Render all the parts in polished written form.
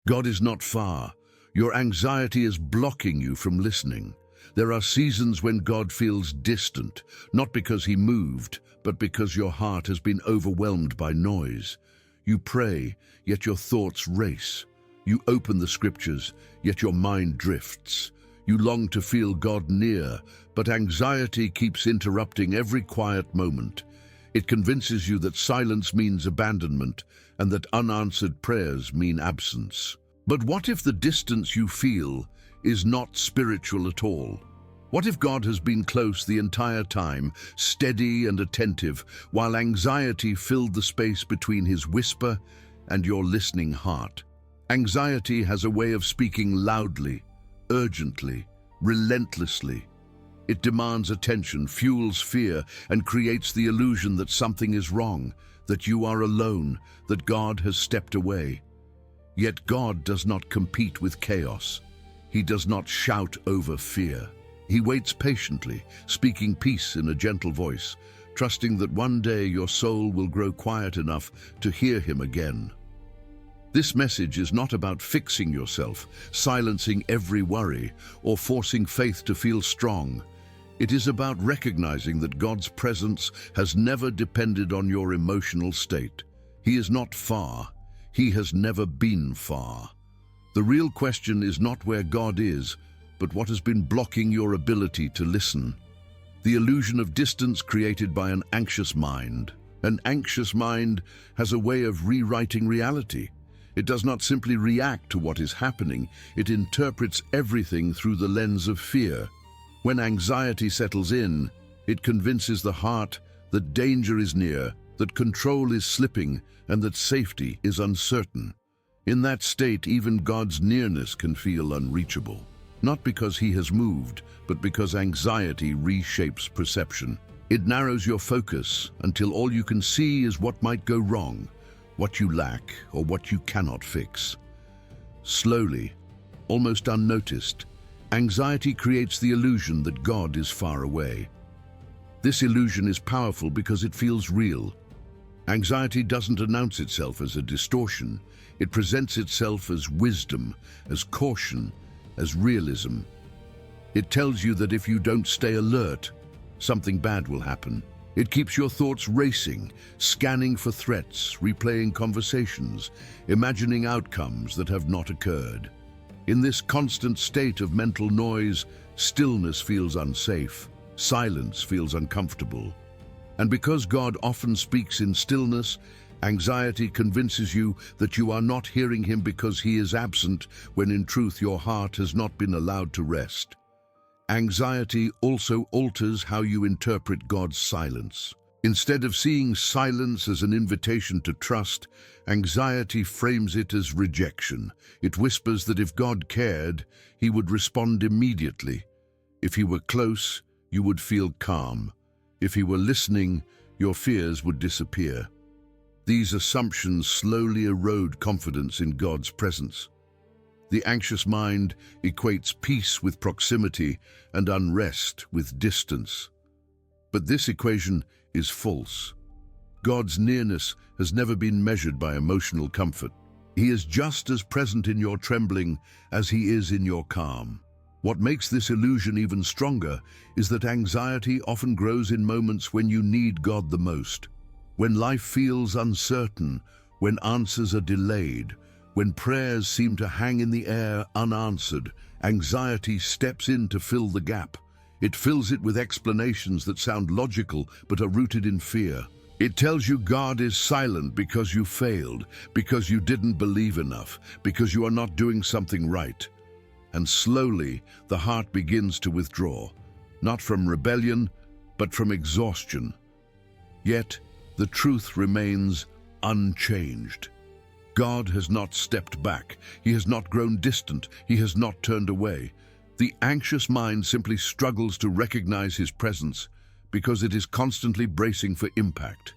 God is not far. Your anxiety is blocking you from listening. There are seasons when God feels distant, not because he moved, but because your heart has been overwhelmed by noise. You pray, yet your thoughts race. You open the scriptures, yet your mind drifts. You long to feel God near, but anxiety keeps interrupting every quiet moment. It convinces you that silence means abandonment and that unanswered prayers mean absence. But what if the distance you feel is not spiritual at all? What if God has been close the entire time, steady and attentive, while anxiety filled the space between his whisper and your listening heart? Anxiety has a way of speaking loudly, urgently, relentlessly. It demands attention, fuels fear, and creates the illusion that something is wrong, that you are alone, that God has stepped away. Yet God does not compete with chaos. He does not shout over fear. He waits patiently, speaking peace in a gentle voice, trusting that one day your soul will grow quiet enough to hear him again. This message is not about fixing yourself, silencing every worry, or forcing faith to feel strong. It is about recognizing that God's presence has never depended on your emotional state. He is not far. He has never been far. The real question is not where God is, but what has been blocking your ability to listen. The illusion of distance created by an anxious mind. An anxious mind has a way of rewriting reality. It does not simply react to what is happening, it interprets everything through the lens of fear. When anxiety settles in, it convinces the heart that danger is near, that control is slipping, and that safety is uncertain. In that state, even God's nearness can feel unreachable. Not because he has moved, but because anxiety reshapes perception. It narrows your focus until all you can see is what might go wrong, what you lack, or what you cannot fix. Slowly, almost unnoticed, anxiety creates the illusion that God is far away. This illusion is powerful because it feels real. Anxiety doesn't announce itself as a distortion. It presents itself as wisdom, as caution, as realism. It tells you that if you don't stay alert, something bad will happen. It keeps your thoughts racing, scanning for threats, replaying conversations, imagining outcomes that have not occurred. In this constant state of mental noise, stillness feels unsafe, silence feels uncomfortable. And because God often speaks in stillness, anxiety convinces you that you are not hearing him because he is absent, when in truth your heart has not been allowed to rest. Anxiety also alters how you interpret God's silence. Instead of seeing silence as an invitation to trust, anxiety frames it as rejection. It whispers that if God cared, he would respond immediately. If he were close, you would feel calm. If he were listening, your fears would disappear. These assumptions slowly erode confidence in God's presence. The anxious mind equates peace with proximity and unrest with distance. But this equation is false. God's nearness has never been measured by emotional comfort. He is just as present in your trembling as he is in your calm. What makes this illusion even stronger is that anxiety often grows in moments when you need God the most. When life feels uncertain, when answers are delayed, when prayers seem to hang in the air unanswered, anxiety steps in to fill the gap. It fills it with explanations that sound logical but are rooted in fear. It tells you God is silent because you failed, because you didn't believe enough, because you are not doing something right. And slowly, the heart begins to withdraw, not from rebellion, but from exhaustion. Yet, the truth remains unchanged. God has not stepped back. He has not grown distant. He has not turned away. The anxious mind simply struggles to recognize his presence because it is constantly bracing for impact.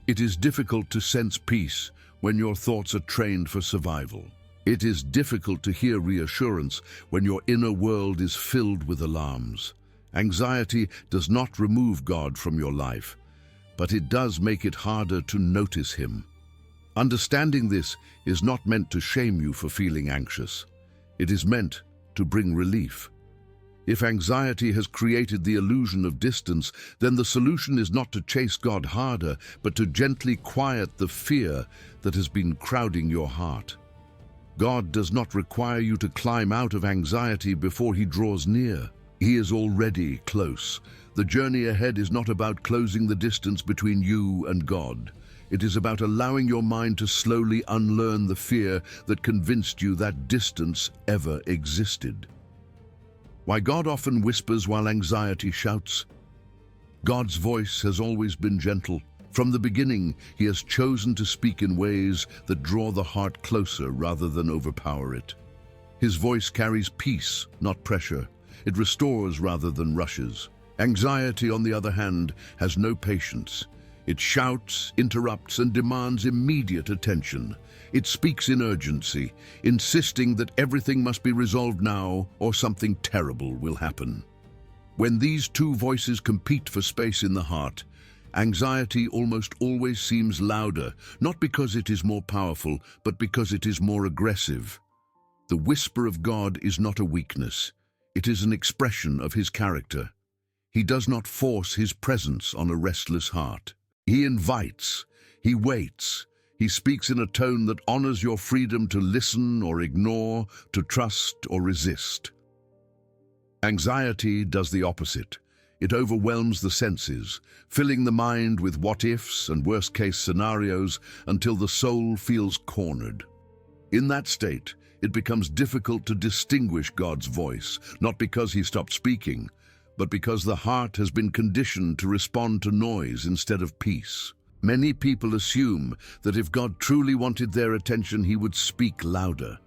It is difficult to sense peace when your thoughts are trained for survival. It is difficult to hear reassurance when your inner world is filled with alarms. Anxiety does not remove God from your life, but it does make it harder to notice him. Understanding this is not meant to shame you for feeling anxious. It is meant to bring relief. If anxiety has created the illusion of distance, then the solution is not to chase God harder, but to gently quiet the fear that has been crowding your heart. God does not require you to climb out of anxiety before He draws near. He is already close. The journey ahead is not about closing the distance between you and God. It is about allowing your mind to slowly unlearn the fear that convinced you that distance ever existed. Why God often whispers while anxiety shouts? God's voice has always been gentle. From the beginning, He has chosen to speak in ways that draw the heart closer rather than overpower it. His voice carries peace, not pressure. It restores rather than rushes. Anxiety, on the other hand, has no patience. It shouts, interrupts, and demands immediate attention. It speaks in urgency, insisting that everything must be resolved now or something terrible will happen. When these two voices compete for space in the heart, anxiety almost always seems louder, not because it is more powerful, but because it is more aggressive. The whisper of God is not a weakness. It is an expression of His character. He does not force His presence on a restless heart. He invites, He waits, He speaks in a tone that honors your freedom to listen or ignore, to trust or resist. Anxiety does the opposite. It overwhelms the senses, filling the mind with what-ifs and worst-case scenarios until the soul feels cornered. In that state, it becomes difficult to distinguish God's voice, not because He stopped speaking, but because the heart has been conditioned to respond to noise instead of peace. Many people assume that if God truly wanted their attention, He would speak louder.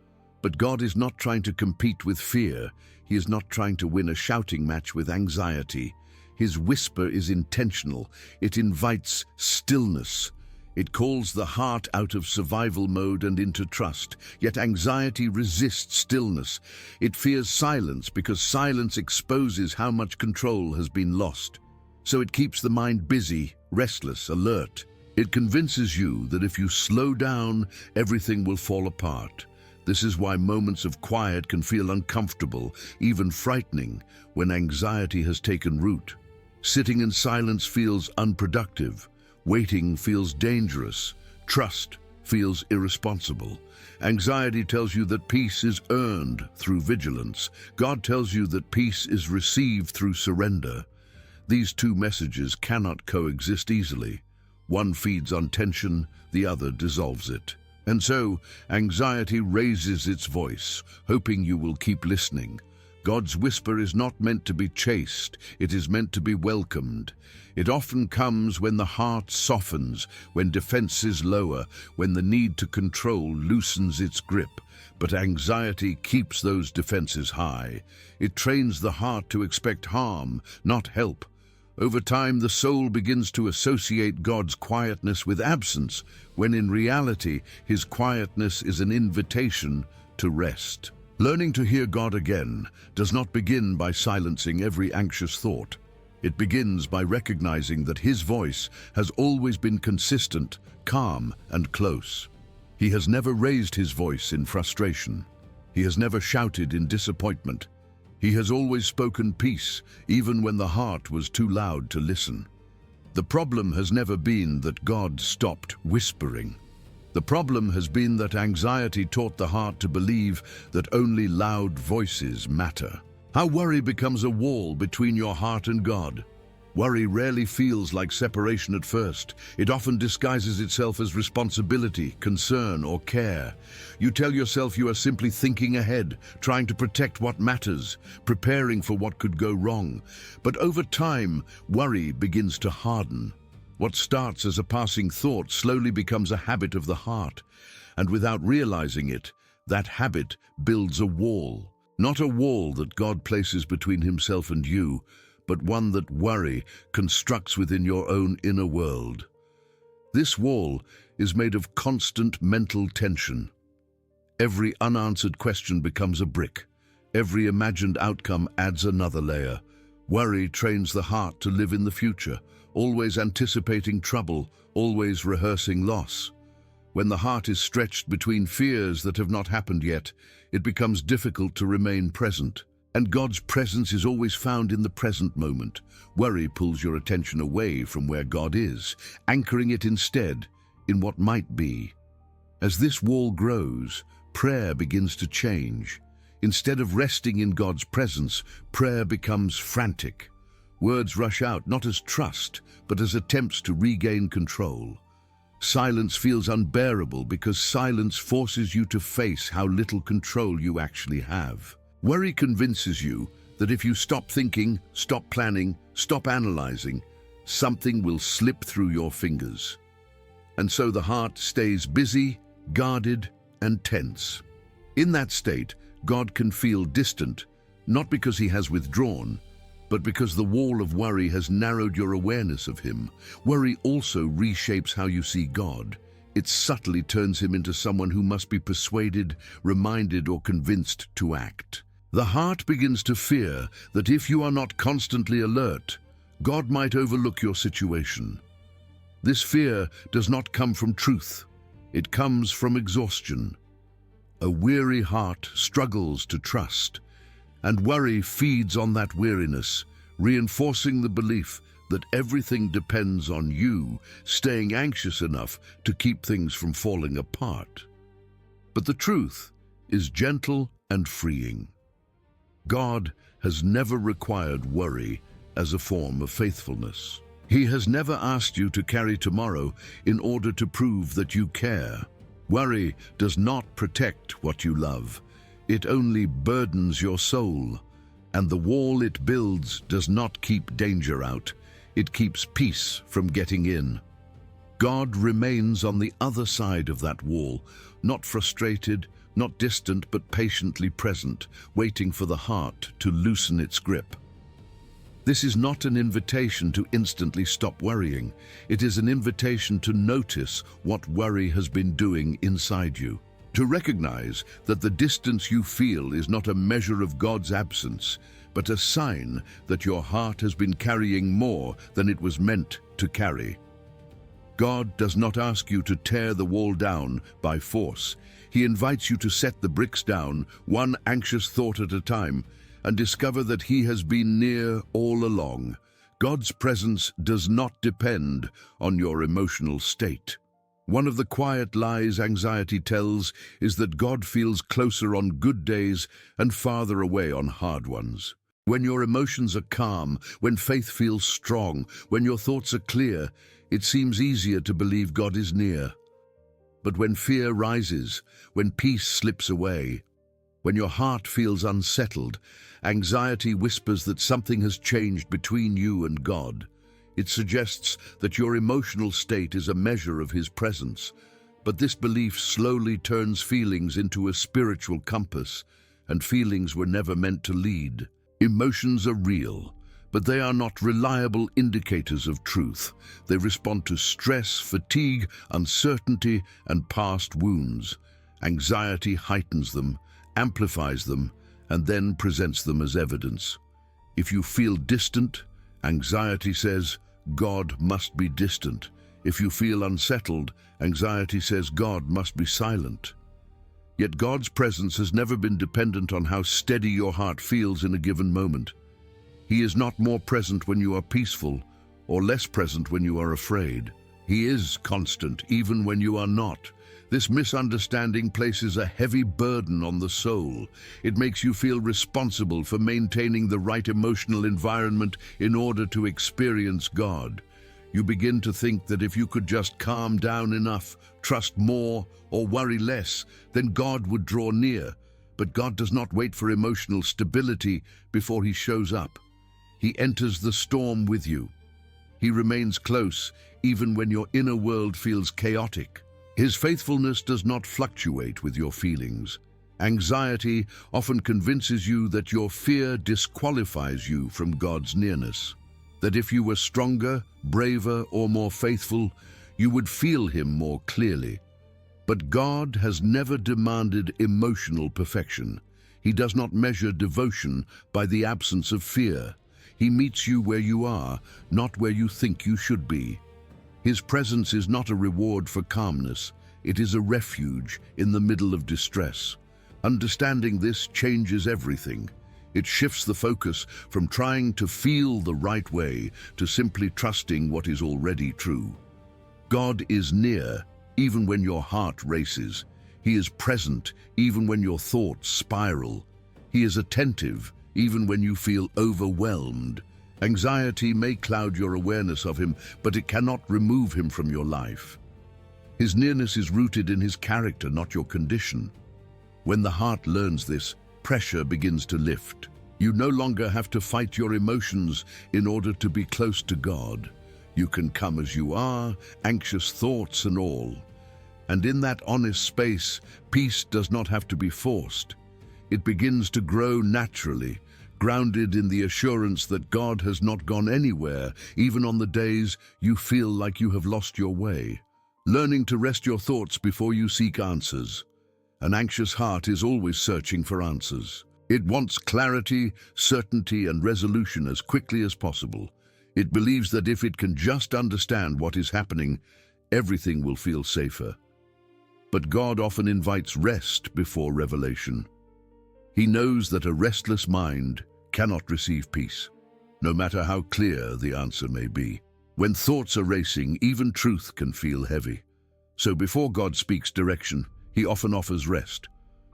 But God is not trying to compete with fear. He is not trying to win a shouting match with anxiety. His whisper is intentional. It invites stillness. It calls the heart out of survival mode and into trust. Yet anxiety resists stillness. It fears silence because silence exposes how much control has been lost. So it keeps the mind busy, restless, alert. It convinces you that if you slow down, everything will fall apart. This is why moments of quiet can feel uncomfortable, even frightening, when anxiety has taken root. Sitting in silence feels unproductive. Waiting feels dangerous. Trust feels irresponsible. Anxiety tells you that peace is earned through vigilance. God tells you that peace is received through surrender. These two messages cannot coexist easily. One feeds on tension, the other dissolves it. And so, anxiety raises its voice, hoping you will keep listening. God's whisper is not meant to be chased, it is meant to be welcomed. It often comes when the heart softens, when defenses lower, when the need to control loosens its grip. But anxiety keeps those defenses high. It trains the heart to expect harm, not help. Over time, the soul begins to associate God's quietness with absence, when in reality, His quietness is an invitation to rest. Learning to hear God again does not begin by silencing every anxious thought. It begins by recognizing that His voice has always been consistent, calm, and close. He has never raised His voice in frustration. He has never shouted in disappointment. He has always spoken peace, even when the heart was too loud to listen. The problem has never been that God stopped whispering. The problem has been that anxiety taught the heart to believe that only loud voices matter. How worry becomes a wall between your heart and God. Worry rarely feels like separation at first. It often disguises itself as responsibility, concern, or care. You tell yourself you are simply thinking ahead, trying to protect what matters, preparing for what could go wrong. But over time, worry begins to harden. What starts as a passing thought slowly becomes a habit of the heart. And without realizing it, that habit builds a wall. Not a wall that God places between Himself and you, but one that worry constructs within your own inner world. This wall is made of constant mental tension. Every unanswered question becomes a brick. Every imagined outcome adds another layer. Worry trains the heart to live in the future, always anticipating trouble, always rehearsing loss. When the heart is stretched between fears that have not happened yet, it becomes difficult to remain present. And God's presence is always found in the present moment. Worry pulls your attention away from where God is, anchoring it instead in what might be. As this wall grows, prayer begins to change. Instead of resting in God's presence, prayer becomes frantic. Words rush out not as trust, but as attempts to regain control. Silence feels unbearable because silence forces you to face how little control you actually have. Worry convinces you that if you stop thinking, stop planning, stop analyzing, something will slip through your fingers. And so the heart stays busy, guarded, and tense. In that state, God can feel distant, not because he has withdrawn, but because the wall of worry has narrowed your awareness of him. Worry also reshapes how you see God. It subtly turns him into someone who must be persuaded, reminded, or convinced to act. The heart begins to fear that if you are not constantly alert, God might overlook your situation. This fear does not come from truth. It comes from exhaustion. A weary heart struggles to trust, and worry feeds on that weariness, reinforcing the belief that everything depends on you staying anxious enough to keep things from falling apart. But the truth is gentle and freeing. God has never required worry as a form of faithfulness. He has never asked you to carry tomorrow in order to prove that you care. Worry does not protect what you love. It only burdens your soul, and the wall it builds does not keep danger out. It keeps peace from getting in. God remains on the other side of that wall, not frustrated, not distant, but patiently present, waiting for the heart to loosen its grip. This is not an invitation to instantly stop worrying. It is an invitation to notice what worry has been doing inside you. To recognize that the distance you feel is not a measure of God's absence, but a sign that your heart has been carrying more than it was meant to carry. God does not ask you to tear the wall down by force. He invites you to set the bricks down, one anxious thought at a time, and discover that he has been near all along. God's presence does not depend on your emotional state. One of the quiet lies anxiety tells is that God feels closer on good days and farther away on hard ones. When your emotions are calm, when faith feels strong, when your thoughts are clear, it seems easier to believe God is near. But when fear rises, when peace slips away, when your heart feels unsettled, anxiety whispers that something has changed between you and God. It suggests that your emotional state is a measure of his presence. But this belief slowly turns feelings into a spiritual compass, and feelings were never meant to lead. Emotions are real, but they are not reliable indicators of truth. They respond to stress, fatigue, uncertainty, and past wounds. Anxiety heightens them, amplifies them, and then presents them as evidence. If you feel distant, anxiety says, God must be distant. If you feel unsettled, anxiety says God must be silent. Yet God's presence has never been dependent on how steady your heart feels in a given moment. He is not more present when you are peaceful or less present when you are afraid. He is constant even when you are not. This misunderstanding places a heavy burden on the soul. It makes you feel responsible for maintaining the right emotional environment in order to experience God. You begin to think that if you could just calm down enough, trust more, or worry less, then God would draw near. But God does not wait for emotional stability before he shows up. He enters the storm with you. He remains close even when your inner world feels chaotic. His faithfulness does not fluctuate with your feelings. Anxiety often convinces you that your fear disqualifies you from God's nearness. That if you were stronger, braver, or more faithful, you would feel him more clearly. But God has never demanded emotional perfection. He does not measure devotion by the absence of fear. He meets you where you are, not where you think you should be. His presence is not a reward for calmness. it is a refuge in the middle of distress. Understanding this changes everything. It shifts the focus from trying to feel the right way to simply trusting what is already true. God is near, even when your heart races. He is present, even when your thoughts spiral. He is attentive, even when you feel overwhelmed. Anxiety may cloud your awareness of him, but it cannot remove him from your life. His nearness is rooted in his character, not your condition. When the heart learns this, pressure begins to lift. You no longer have to fight your emotions in order to be close to God. You can come as you are, anxious thoughts and all. And in that honest space, peace does not have to be forced. It begins to grow naturally, grounded in the assurance that God has not gone anywhere, even on the days you feel like you have lost your way. Learning to rest your thoughts before you seek answers. An anxious heart is always searching for answers. It wants clarity, certainty, and resolution as quickly as possible. It believes that if it can just understand what is happening, everything will feel safer. But God often invites rest before revelation. He knows that a restless mind cannot receive peace, no matter how clear the answer may be. When thoughts are racing, even truth can feel heavy. So before God speaks direction, he often offers rest.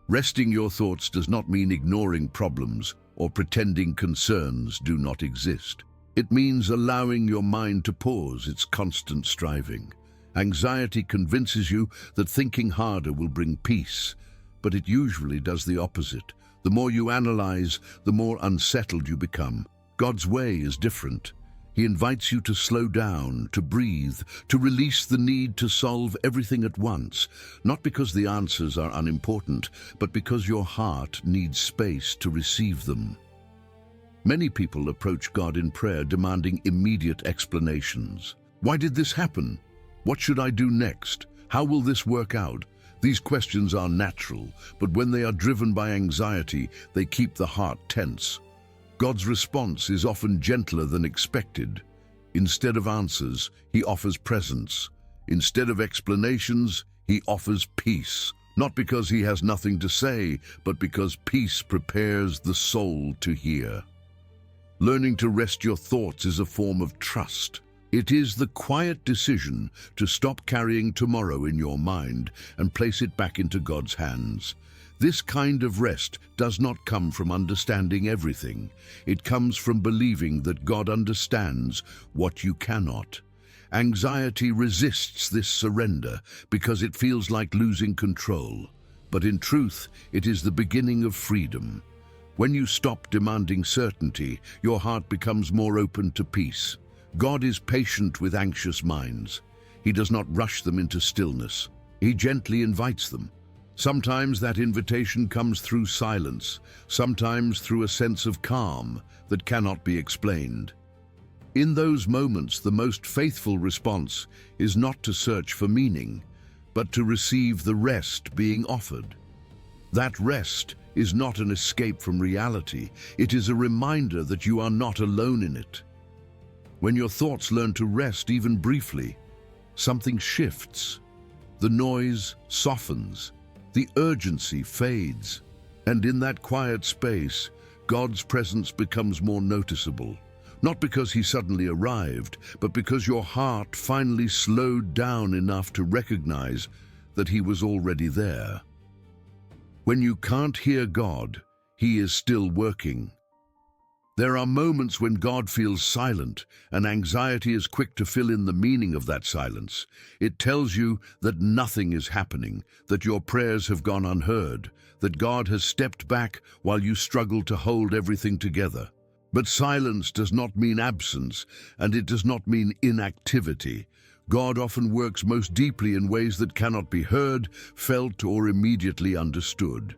Resting your thoughts does not mean ignoring problems or pretending concerns do not exist. It means allowing your mind to pause its constant striving. Anxiety convinces you that thinking harder will bring peace, but it usually does the opposite. The more you analyze, the more unsettled you become. God's way is different. He invites you to slow down, to breathe, to release the need to solve everything at once, not because the answers are unimportant, but because your heart needs space to receive them. Many people approach God in prayer demanding immediate explanations. Why did this happen? What should I do next? How will this work out? These questions are natural, but when they are driven by anxiety, they keep the heart tense. God's response is often gentler than expected. Instead of answers, he offers presence. Instead of explanations, he offers peace. Not because he has nothing to say, but because peace prepares the soul to hear. Learning to rest your thoughts is a form of trust. It is the quiet decision to stop carrying tomorrow in your mind and place it back into God's hands. This kind of rest does not come from understanding everything. It comes from believing that God understands what you cannot. Anxiety resists this surrender because it feels like losing control. But in truth, it is the beginning of freedom. When you stop demanding certainty, your heart becomes more open to peace. God is patient with anxious minds. He does not rush them into stillness. He gently invites them. Sometimes that invitation comes through silence, sometimes through a sense of calm that cannot be explained. In those moments, the most faithful response is not to search for meaning, but to receive the rest being offered. That rest is not an escape from reality. It is a reminder that you are not alone in it. When your thoughts learn to rest even briefly, something shifts. The noise softens, the urgency fades, and in that quiet space, God's presence becomes more noticeable. Not because he suddenly arrived, but because your heart finally slowed down enough to recognize that he was already there. When you can't hear God, he is still working. There are moments when God feels silent, and anxiety is quick to fill in the meaning of that silence. It tells you that nothing is happening, that your prayers have gone unheard, that God has stepped back while you struggle to hold everything together. But silence does not mean absence, and it does not mean inactivity. God often works most deeply in ways that cannot be heard, felt, or immediately understood.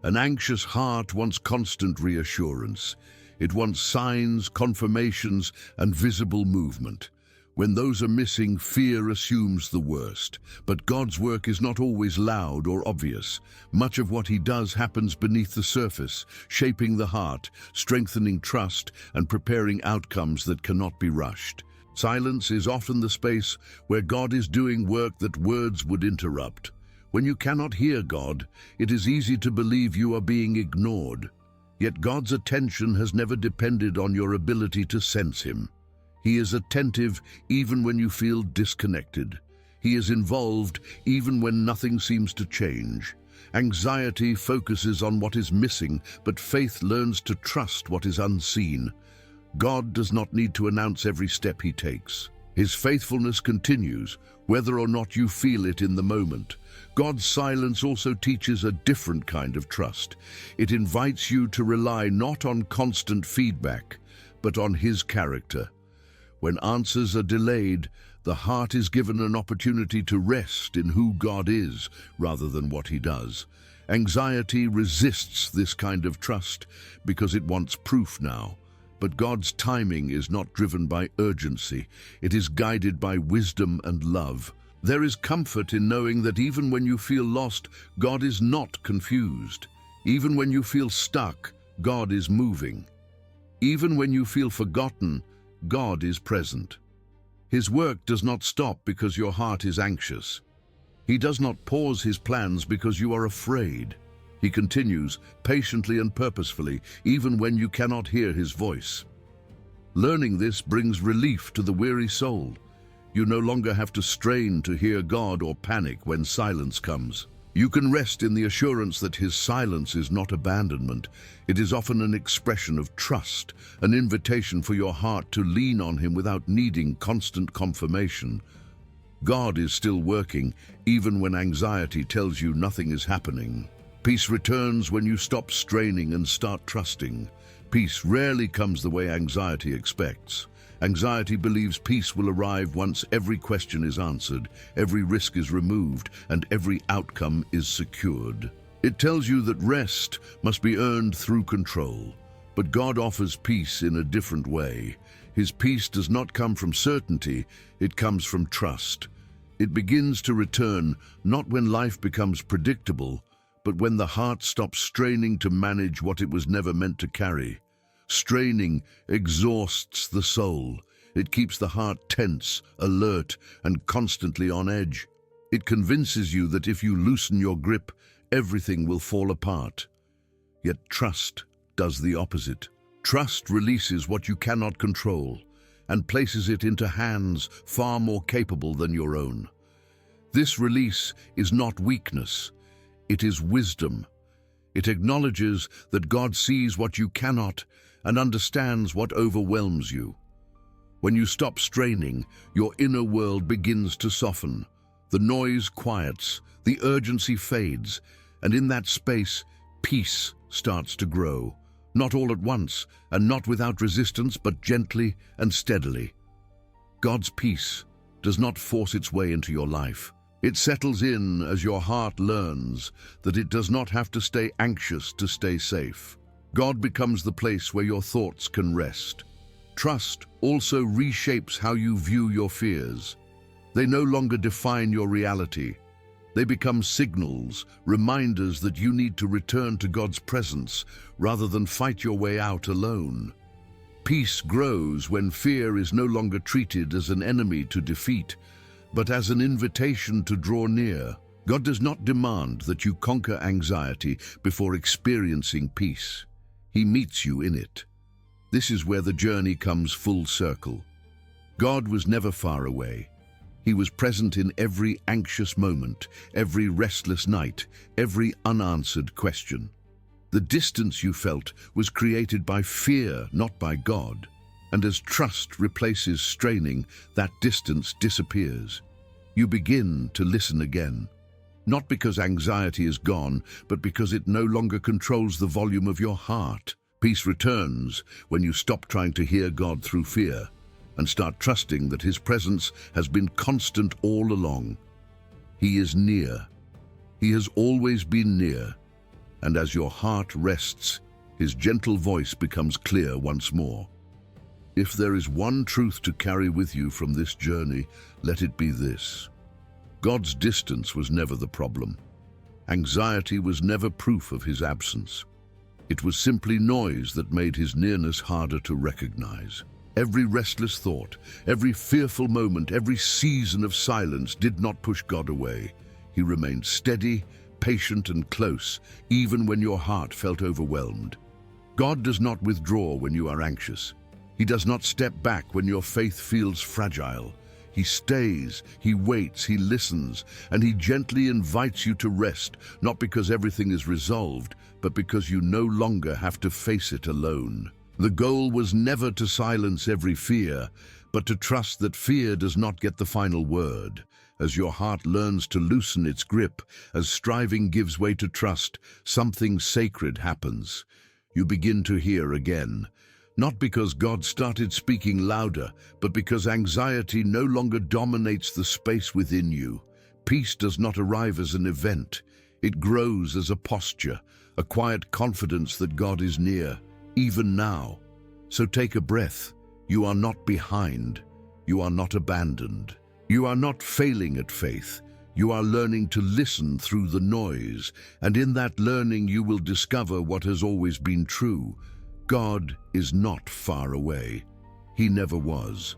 An anxious heart wants constant reassurance. It wants signs, confirmations, and visible movement. When those are missing, fear assumes the worst. But God's work is not always loud or obvious. Much of what he does happens beneath the surface, shaping the heart, strengthening trust, and preparing outcomes that cannot be rushed. Silence is often the space where God is doing work that words would interrupt. When you cannot hear God, it is easy to believe you are being ignored. Yet God's attention has never depended on your ability to sense Him. He is attentive even when you feel disconnected. He is involved even when nothing seems to change. Anxiety focuses on what is missing, but faith learns to trust what is unseen. God does not need to announce every step He takes. His faithfulness continues, whether or not you feel it in the moment. God's silence also teaches a different kind of trust. It invites you to rely not on constant feedback, but on His character. When answers are delayed, the heart is given an opportunity to rest in who God is rather than what He does. Anxiety resists this kind of trust because it wants proof now. But God's timing is not driven by urgency. It is guided by wisdom and love. There is comfort in knowing that even when you feel lost, God is not confused. Even when you feel stuck, God is moving. Even when you feel forgotten, God is present. His work does not stop because your heart is anxious. He does not pause His plans because you are afraid. He continues patiently and purposefully, even when you cannot hear His voice. Learning this brings relief to the weary soul. You no longer have to strain to hear God or panic when silence comes. You can rest in the assurance that His silence is not abandonment. It is often an expression of trust, an invitation for your heart to lean on Him without needing constant confirmation. God is still working, even when anxiety tells you nothing is happening. Peace returns when you stop straining and start trusting. Peace rarely comes the way anxiety expects. Anxiety believes peace will arrive once every question is answered, every risk is removed, and every outcome is secured. It tells you that rest must be earned through control. But God offers peace in a different way. His peace does not come from certainty, it comes from trust. It begins to return not when life becomes predictable, but when the heart stops straining to manage what it was never meant to carry. Straining exhausts the soul. It keeps the heart tense, alert, and constantly on edge. It convinces you that if you loosen your grip, everything will fall apart. Yet trust does the opposite. Trust releases what you cannot control and places it into hands far more capable than your own. This release is not weakness. It is wisdom. It acknowledges that God sees what you cannot and understands what overwhelms you. When you stop straining, your inner world begins to soften. The noise quiets, the urgency fades, and in that space, peace starts to grow. Not all at once, and not without resistance, but gently and steadily. God's peace does not force its way into your life. It settles in as your heart learns that it does not have to stay anxious to stay safe. God becomes the place where your thoughts can rest. Trust also reshapes how you view your fears. They no longer define your reality. They become signals, reminders that you need to return to God's presence rather than fight your way out alone. Peace grows when fear is no longer treated as an enemy to defeat, but as an invitation to draw near. God does not demand that you conquer anxiety before experiencing peace. He meets you in it. This is where the journey comes full circle. God was never far away. He was present in every anxious moment, every restless night, every unanswered question. The distance you felt was created by fear, not by God. And as trust replaces straining, that distance disappears. You begin to listen again. Not because anxiety is gone, but because it no longer controls the volume of your heart. Peace returns when you stop trying to hear God through fear and start trusting that His presence has been constant all along. He is near. He has always been near. And as your heart rests, His gentle voice becomes clear once more. If there is one truth to carry with you from this journey, let it be this. God's distance was never the problem. Anxiety was never proof of His absence. It was simply noise that made His nearness harder to recognize. Every restless thought, every fearful moment, every season of silence did not push God away. He remained steady, patient and close, even when your heart felt overwhelmed. God does not withdraw when you are anxious. He does not step back when your faith feels fragile. He stays, he waits, he listens, and he gently invites you to rest, not because everything is resolved, but because you no longer have to face it alone. The goal was never to silence every fear, but to trust that fear does not get the final word. As your heart learns to loosen its grip, as striving gives way to trust, something sacred happens. You begin to hear again. Not because God started speaking louder, but because anxiety no longer dominates the space within you. Peace does not arrive as an event. It grows as a posture, a quiet confidence that God is near, even now. So take a breath. You are not behind. You are not abandoned. You are not failing at faith. You are learning to listen through the noise, and in that learning you will discover what has always been true. God is not far away. He never was.